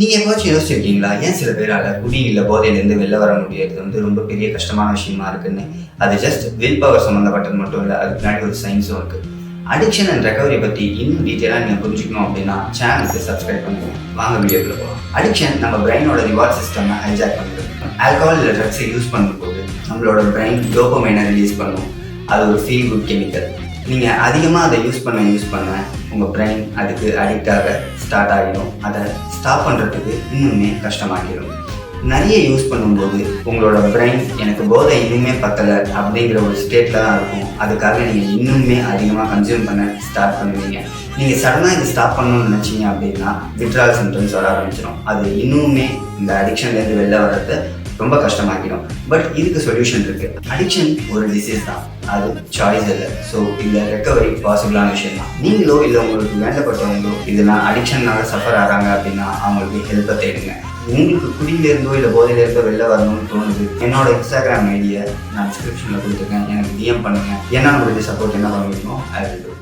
நீங்கள் எப்போச்சும் யோசிச்சிருக்கீங்களா, ஏன் சில பேரால் குடி இல்லை போதையிலேருந்து வெளில வர முடியாது வந்து ரொம்ப பெரிய கஷ்டமான விஷயமா இருக்குன்னு? அது ஜஸ்ட் வில் பவர் சம்மந்தப்பட்டது மட்டும் இல்லை, அதுக்கு பின்னாடி ஒரு சயின்ஸும் இருக்குது. அடிக்ஷன் அண்ட் ரெக்கவரி பற்றி இன்னும் டீட்டெயிலாக நீங்கள் புரிஞ்சுக்கணும் அப்படின்னா சேனலுக்கு சப்ஸ்கிரைப் பண்ணுங்க. வாங்க வீடியோக்குள்ள போகலாம். அடிக்ஷன் நம்ம பிரெயினோட ரிவார்ட் சிஸ்டமை ஹைஜாக் பண்ணுது. ஆல்கஹால் இல்லை ட்ரக்ஸை யூஸ் பண்ணும்போது நம்மளோட பிரெயின் டோபமைனை ரிலீஸ் பண்ணும். அது ஒரு ஃபீல் குட் கெமிக்கல். நீங்கள் அதிகமாக அதை யூஸ் பண்ண உங்கள் பிரெயின் அதுக்கு அடிக்ட் ஆக ஸ்டார்ட் ஆகிடும். அதை ஸ்டாப் பண்ணுறதுக்கு இன்னுமே கஷ்டமாகிடும். நிறைய யூஸ் பண்ணும்போது உங்களோட பிரெயின் எனக்கு போதை இன்னுமே பத்தலை அப்படிங்கிற ஒரு ஸ்டேட்டில் தான் இருக்கும். அதுக்காக நீங்கள் இன்னுமே அதிகமாக கன்சியூம் பண்ண ஸ்டார்ட் பண்ணுவீங்க. நீங்கள் சடனாக இதை ஸ்டாப் பண்ணணும்னு நினச்சிங்க அப்படின்னா விட்ரால் சிம்டம்ஸ் வர ஆரம்பிச்சிடும். அது இன்னுமே இந்த அடிக்ஷன்லேருந்து வெளில வர்றது ரொம்ப கஷ்டமாக்கிடும். பட் இதுக்கு சொல்யூஷன் இருக்குது. அடிக்ஷன் ஒரு டிசீஸ் தான், அது சாய்ஸ் இல்லை. ஸோ இந்த ரெக்கவரி பாசிபிளான விஷயம் தான். நீங்களோ இல்லை உங்களுக்கு வேண்டப்பட்டவங்களோ இதெல்லாம் அடிக்ஷன்னால சஃபர் ஆகிறாங்க அப்படின்னா அவங்களுக்கு ஹெல்ப்பை தேடுங்க. உங்களுக்கு குடியிலேருந்தோ இல்லை போதையிலேருந்தோ வெளில வரணும்னு தோணுது, என்னோட இன்ஸ்டாகிராம் ஐடியை நான் டிஸ்கிரிப்ஷனில் கொடுத்துருக்கேன். எனக்கு டிஎம் பண்ணுங்கள். ஏன்னா உங்களுக்கு சப்போர்ட் என்ன பண்ண முடியுமோ அது